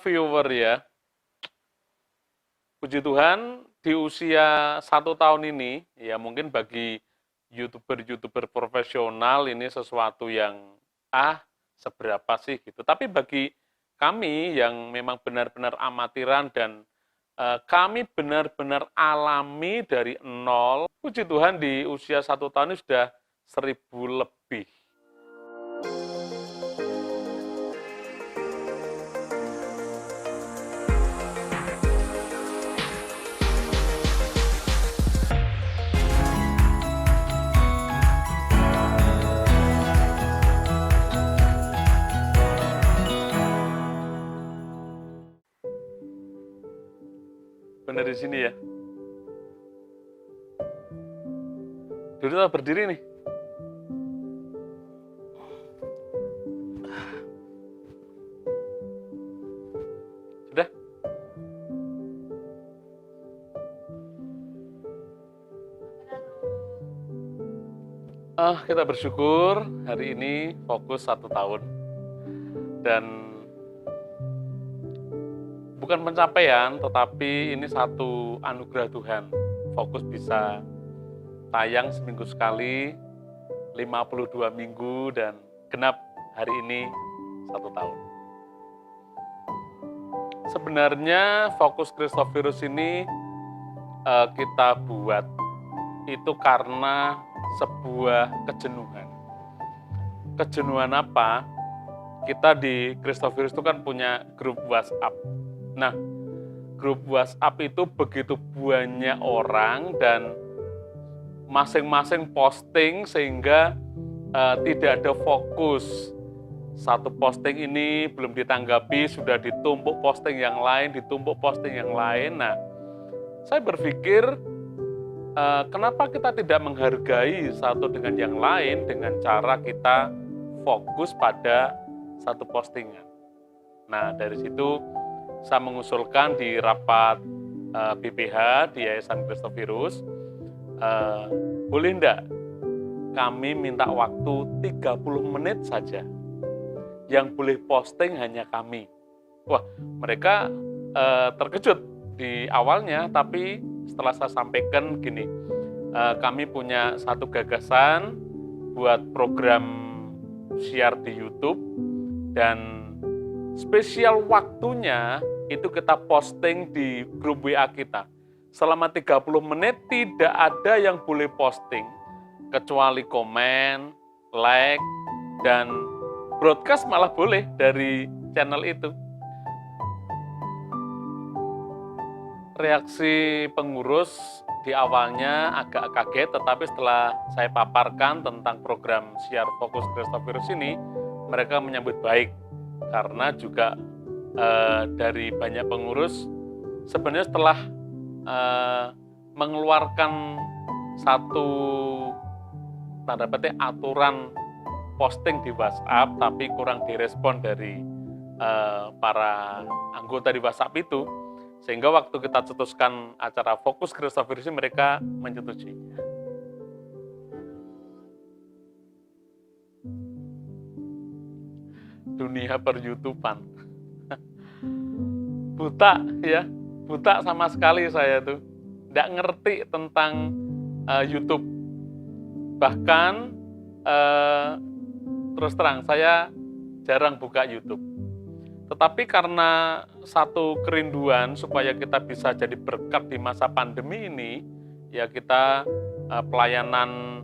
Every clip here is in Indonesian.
Viewer ya, puji Tuhan di usia 1 tahun ini, ya mungkin bagi YouTuber-YouTuber profesional ini sesuatu yang seberapa sih gitu. Tapi bagi kami yang memang benar-benar amatiran dan kami benar-benar alami dari nol, puji Tuhan di usia 1 tahun ini sudah 1.000 lebih. Benar di sini ya. Duduk atau berdiri nih? Sudah? Kita bersyukur hari ini fokus 1 tahun. Dan bukan pencapaian, tetapi ini satu anugerah Tuhan. Fokus bisa tayang seminggu sekali, 52 minggu, dan genap hari ini 1 tahun. Sebenarnya fokus Christophirus ini kita buat itu karena sebuah kejenuhan. Kejenuhan apa? Kita di Christophirus itu kan punya grup WhatsApp. Nah, grup WhatsApp itu begitu banyak orang dan masing-masing posting sehingga tidak ada fokus. Satu posting ini belum ditanggapi, sudah ditumpuk posting yang lain, ditumpuk posting yang lain. Nah, saya berpikir kenapa kita tidak menghargai satu dengan yang lain dengan cara kita fokus pada satu postingan. Nah, dari situ saya mengusulkan di rapat BPH di Yayasan Christophirus, boleh enggak kami minta waktu 30 menit saja. Yang boleh posting hanya kami. Wah, mereka terkejut di awalnya, tapi setelah saya sampaikan gini, kami punya satu gagasan buat program siar di YouTube, dan spesial waktunya itu kita posting di grup WA kita. Selama 30 menit tidak ada yang boleh posting, kecuali komen, like, dan broadcast malah boleh dari channel itu. Reaksi pengurus di awalnya agak kaget, tetapi setelah saya paparkan tentang program siar fokus Christophirus ini, mereka menyambut baik. Karena juga dari banyak pengurus, sebenarnya setelah mengeluarkan satu tanda petik aturan posting di WhatsApp, tapi kurang direspon dari para anggota di WhatsApp itu, sehingga waktu kita cetuskan acara fokus Christophirus ini, mereka menyetujui. Dunia per-YouTubean. Buta ya, buta sama sekali saya tuh. Nggak ngerti tentang YouTube. Bahkan terus terang, saya jarang buka YouTube. Tetapi karena satu kerinduan supaya kita bisa jadi berkat di masa pandemi ini, ya kita pelayanan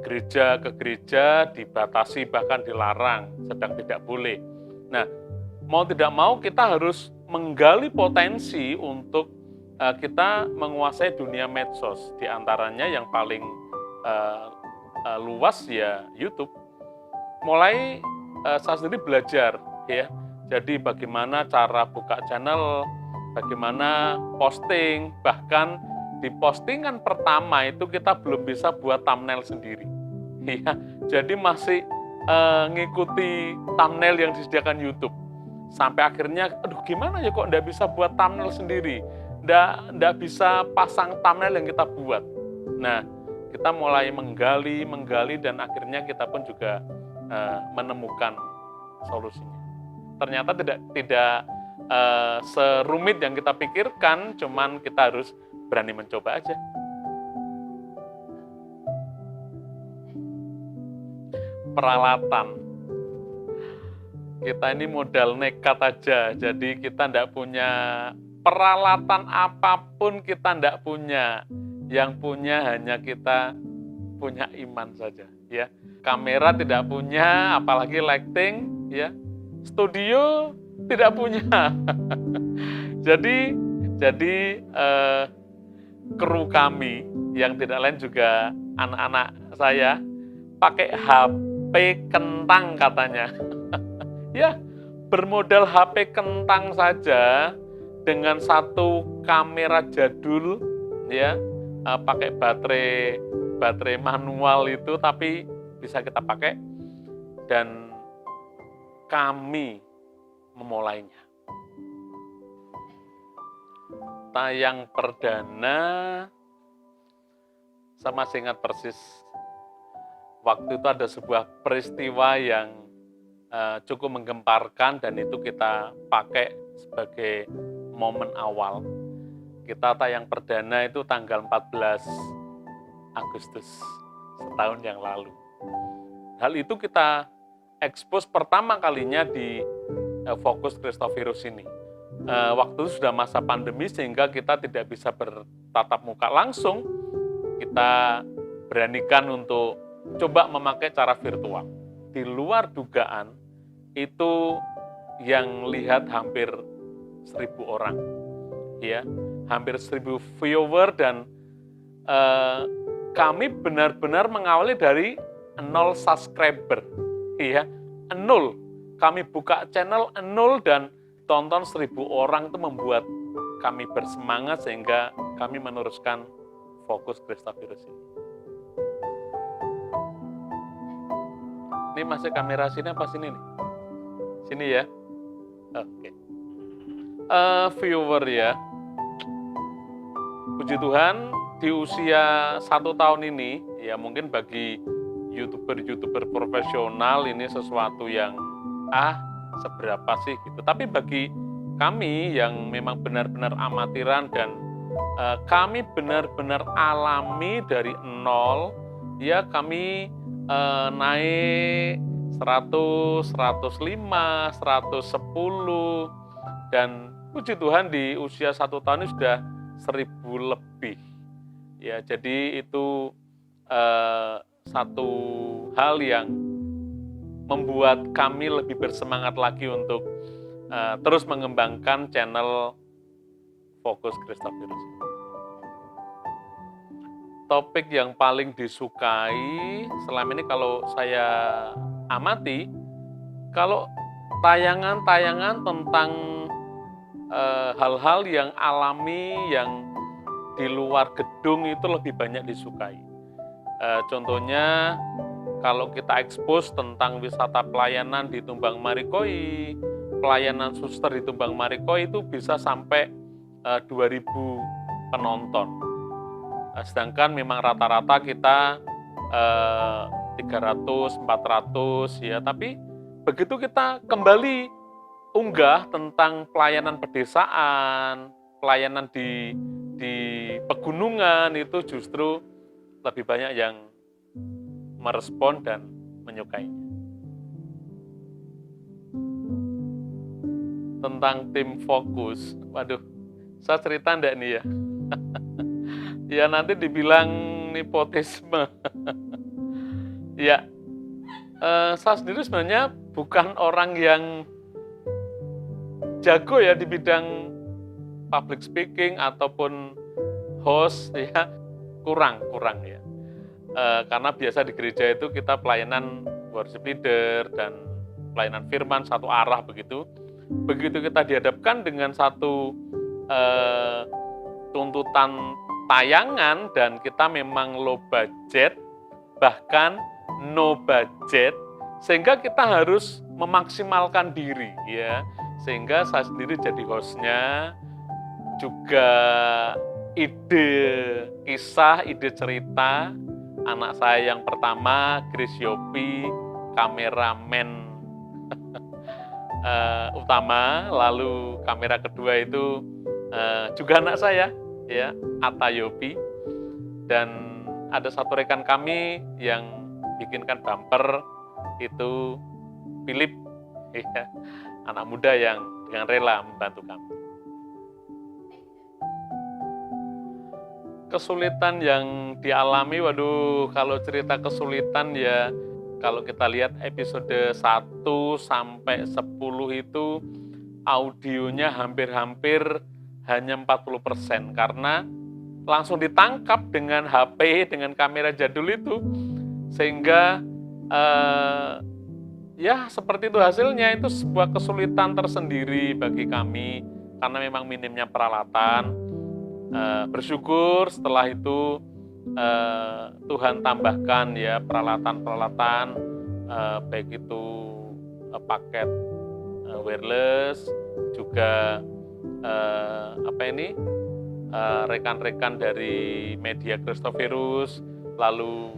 gereja ke gereja dibatasi, bahkan dilarang, sedang tidak boleh. Nah, mau tidak mau kita harus menggali potensi untuk kita menguasai dunia medsos. Di antaranya yang paling luas ya YouTube. Mulai saya sendiri belajar ya. Jadi bagaimana cara buka channel, bagaimana posting, bahkan di postingan pertama itu kita belum bisa buat thumbnail sendiri. Ya, jadi masih ngikuti thumbnail yang disediakan YouTube. Sampai akhirnya, aduh gimana ya kok nggak bisa buat thumbnail sendiri, nggak bisa pasang thumbnail yang kita buat. Nah, kita mulai menggali, dan akhirnya kita pun juga menemukan solusinya. ternyata tidak serumit yang kita pikirkan, cuman kita harus berani mencoba aja. Peralatan. Kita ini modal nekat aja, jadi kita tidak punya peralatan apapun, kita tidak punya. Yang punya hanya kita punya iman saja, ya. Kamera tidak punya, apalagi lighting, ya. Studio tidak punya. jadi kru kami yang tidak lain juga anak-anak saya pakai HP kentang katanya. Ya, bermodal HP kentang saja dengan satu kamera jadul, ya, pakai baterai manual itu, tapi bisa kita pakai, dan kami memulainya. Tayang perdana, saya masih ingat persis, waktu itu ada sebuah peristiwa yang cukup menggemparkan, dan itu kita pakai sebagai momen awal. Kita tayang perdana itu tanggal 14 Agustus, setahun yang lalu. Hal itu kita expose pertama kalinya di Fokus Christophirus ini. Waktu itu sudah masa pandemi, sehingga kita tidak bisa bertatap muka langsung. Kita beranikan untuk coba memakai cara virtual. Di luar dugaan, itu yang lihat hampir 1.000 orang, ya, hampir 1.000 viewer, dan kami benar-benar mengawali dari 0 subscriber, ya, 0. Kami buka channel 0 dan tonton 1.000 orang, itu membuat kami bersemangat sehingga kami meneruskan Fokus Christophirus ini. Ini masih kamera sini apa sini nih? Sini ya. Oke. Viewer ya. Puji Tuhan, di usia 1 tahun ini, ya mungkin bagi YouTuber profesional ini sesuatu yang seberapa sih gitu. Tapi bagi kami yang memang benar-benar amatiran, dan kami benar-benar alami dari 0, ya kami naik 100, 105, 110, dan puji Tuhan di usia 1 tahun ini sudah 1.000 lebih. Ya, jadi itu satu hal yang membuat kami lebih bersemangat lagi untuk terus mengembangkan channel Fokus Christophirus. Topik yang paling disukai selama ini kalau saya amati, kalau tayangan-tayangan tentang hal-hal yang alami, yang di luar gedung itu lebih banyak disukai. Contohnya, kalau kita expose tentang wisata pelayanan di Tumbang Marikoi, pelayanan suster di Tumbang Marikoi itu bisa sampai 2.000 penonton. Sedangkan memang rata-rata kita 300, 400 ya, tapi begitu kita kembali unggah tentang pelayanan pedesaan, pelayanan di pegunungan, itu justru lebih banyak yang merespon dan menyukainya. Tentang tim Fokus, waduh, saya cerita enggak nih ya? Ya nanti dibilang nepotisme. Ya, saya sendiri sebenarnya bukan orang yang jago ya di bidang public speaking ataupun host ya, kurang ya. Karena biasa di gereja itu kita pelayanan worship leader dan pelayanan firman satu arah begitu. Begitu kita dihadapkan dengan satu tuntutan tayangan dan kita memang low budget, bahkan no budget, sehingga kita harus memaksimalkan diri ya. Sehingga saya sendiri jadi hostnya, juga ide kisah, ide cerita, anak saya yang pertama, Grace Yopi, kameramen utama, lalu kamera kedua itu juga anak saya, ya, Atta Yopi, dan ada satu rekan kami yang bikinkan bumper itu Philip, ya, anak muda yang dengan rela membantu kami. Kesulitan yang dialami, waduh, kalau cerita kesulitan ya, kalau kita lihat episode 1 sampai 10 itu audionya hampir-hampir hanya 40% karena langsung ditangkap dengan HP, dengan kamera jadul itu, sehingga ya seperti itu hasilnya. Itu sebuah kesulitan tersendiri bagi kami karena memang minimnya peralatan. Bersyukur setelah itu Tuhan tambahkan ya peralatan-peralatan, baik itu paket wireless, juga rekan-rekan dari media Christophirus lalu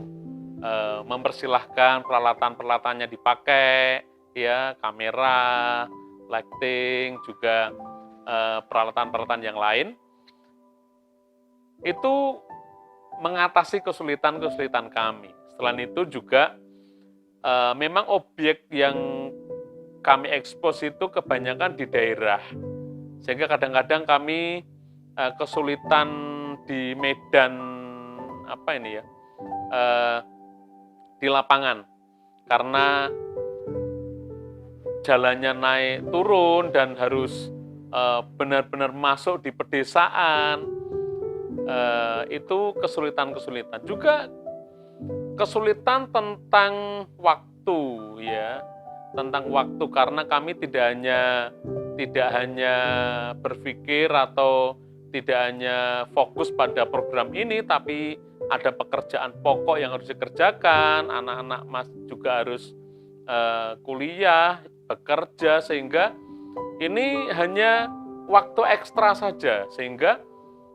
mempersilahkan peralatan-peralatannya dipakai, ya, kamera, lighting, juga peralatan-peralatan yang lain. Itu mengatasi kesulitan-kesulitan kami. Selain itu juga memang objek yang kami ekspos itu kebanyakan di daerah, sehingga kadang-kadang kami kesulitan di medan di lapangan karena jalannya naik turun dan harus benar-benar masuk di pedesaan. Itu kesulitan-kesulitan. Juga kesulitan tentang waktu, ya, tentang waktu, karena kami tidak hanya berpikir atau tidak hanya fokus pada program ini, tapi ada pekerjaan pokok yang harus dikerjakan, anak-anak Mas juga harus kuliah, bekerja, sehingga ini hanya waktu ekstra saja, sehingga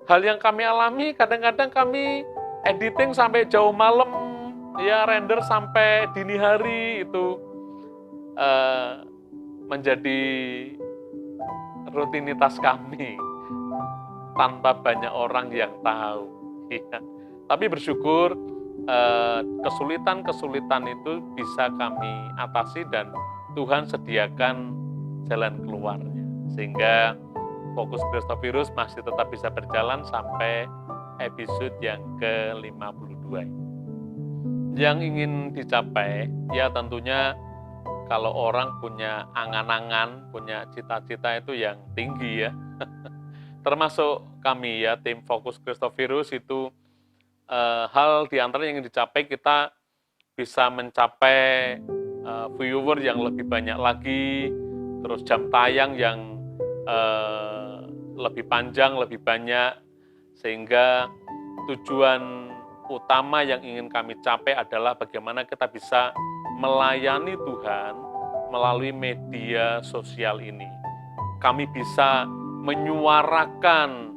hal yang kami alami kadang-kadang kami editing sampai jauh malam, ya, render sampai dini hari, itu menjadi rutinitas kami tanpa banyak orang yang tahu. Ya. Tapi bersyukur kesulitan-kesulitan itu bisa kami atasi dan Tuhan sediakan jalan keluarnya, sehingga Fokus Christophirus masih tetap bisa berjalan sampai episode yang ke-52. Yang ingin dicapai, ya tentunya kalau orang punya angan-angan, punya cita-cita itu yang tinggi, ya. Termasuk kami, ya, tim Fokus Christophirus itu hal diantara yang ingin dicapai, kita bisa mencapai viewer yang lebih banyak lagi, terus jam tayang yang lebih panjang, lebih banyak, sehingga tujuan utama yang ingin kami capai adalah bagaimana kita bisa melayani Tuhan melalui media sosial ini. Kami bisa menyuarakan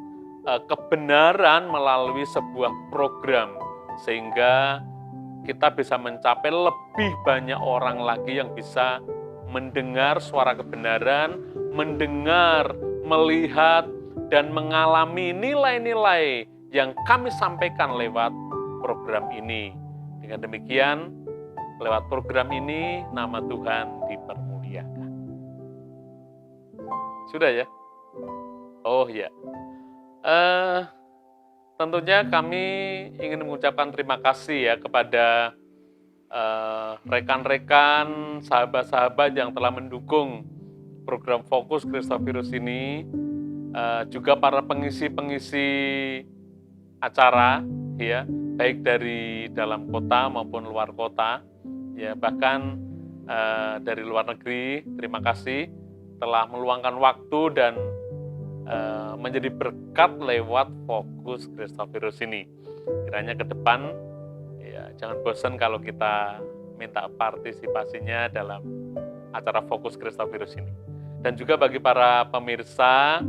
kebenaran melalui sebuah program, sehingga kita bisa mencapai lebih banyak orang lagi yang bisa mendengar suara kebenaran, mendengar, melihat, dan mengalami nilai-nilai yang kami sampaikan lewat program ini. Dengan demikian, lewat program ini, nama Tuhan dipermuliakan. Sudah, ya? Oh, ya. Tentunya kami ingin mengucapkan terima kasih, ya, kepada rekan-rekan, sahabat-sahabat yang telah mendukung program Fokus Christophirus ini, juga para pengisi-pengisi acara, ya, baik dari dalam kota maupun luar kota, ya, bahkan dari luar negeri. Terima kasih telah meluangkan waktu dan menjadi berkat lewat Fokus Christophirus ini. Kiranya ke depan, ya, jangan bosan kalau kita minta partisipasinya dalam acara Fokus Christophirus ini. Dan juga bagi para pemirsa,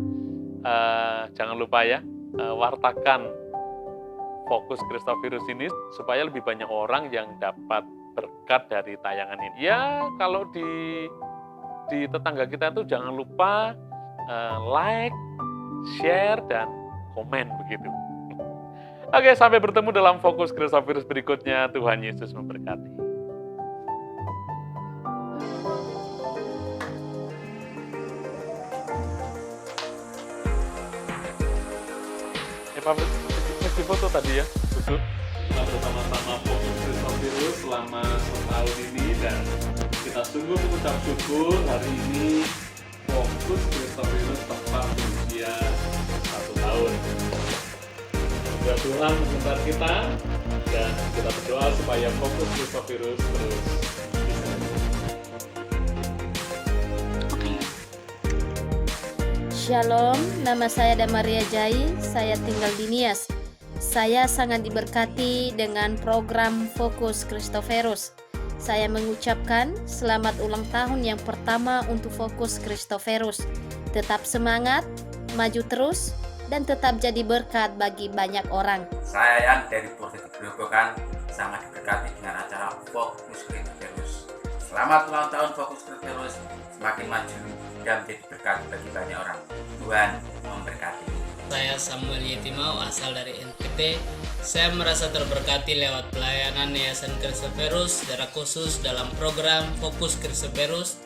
jangan lupa, ya, wartakan Fokus Christophirus ini supaya lebih banyak orang yang dapat berkat dari tayangan ini. Ya, kalau di di tetangga kita itu jangan lupa like, share, dan komen begitu. Oke, sampai bertemu dalam Fokus Kristovirus berikutnya. Tuhan Yesus memberkati. Masih foto tadi ya, Susu. Kita bersama-sama Fokus Kristovirus selama setahun ini dan kita sungguh mengucap syukur hari ini Fokus Kristovirus tepat berusia 1 tahun. Semoga Tuhan membentar kita dan kita berdoa supaya Fokus Kristovirus terus bisa. Shalom, nama saya Damaria Jai, saya tinggal di Nias. Saya sangat diberkati dengan program Fokus Kristovirus. Saya mengucapkan selamat ulang tahun yang pertama untuk Fokus Kristovirus. Tetap semangat, maju terus, dan tetap jadi berkat bagi banyak orang. Saya yang dari Provinsi Grobogan sangat diberkati dengan acara Fokus Kristovirus. Selamat ulang tahun Fokus Kristovirus, semakin maju dan menjadi berkat bagi banyak orang. Tuhan memberkati. Saya Samuel Yetimau, asal dari NTT. Saya merasa terberkati lewat pelayanan Yayasan Kristovirus secara khusus dalam program Fokus Kristovirus.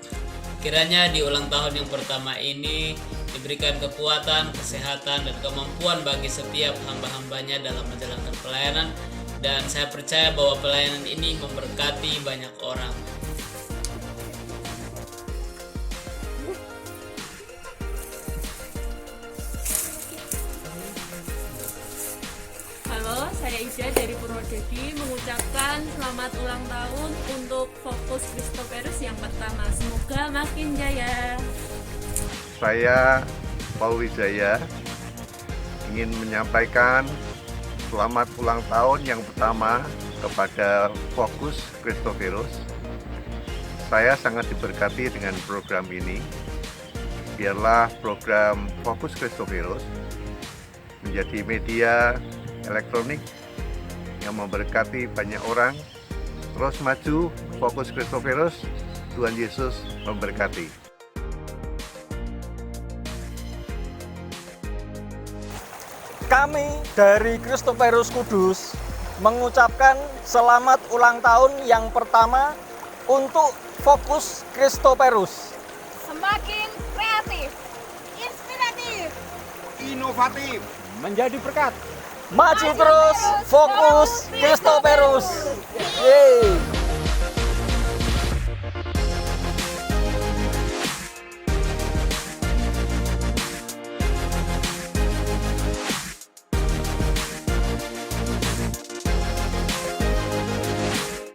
Kiranya di ulang tahun yang pertama ini diberikan kekuatan, kesehatan, dan kemampuan bagi setiap hamba-hambanya dalam menjalankan pelayanan. Dan saya percaya bahwa pelayanan ini memberkati banyak orang. Halo, saya Ida dari Purwodadi mengucapkan selamat ulang tahun untuk Fokus Kristovirus yang pertama. Semoga makin jaya. Saya Paul Wijaya ingin menyampaikan selamat ulang tahun yang pertama kepada Fokus Kristovirus. Saya sangat diberkati dengan program ini. Biarlah program Fokus Kristovirus menjadi media elektronik yang memberkati banyak orang. Terus maju, Fokus Kristovirus. Tuhan Yesus memberkati. Kami dari Kristovirus Kudus mengucapkan selamat ulang tahun yang pertama untuk Fokus Kristovirus. Semakin kreatif, inspiratif, inovatif, Menjadi berkat. Maju terus, Fokus Kristovirus. Yeay.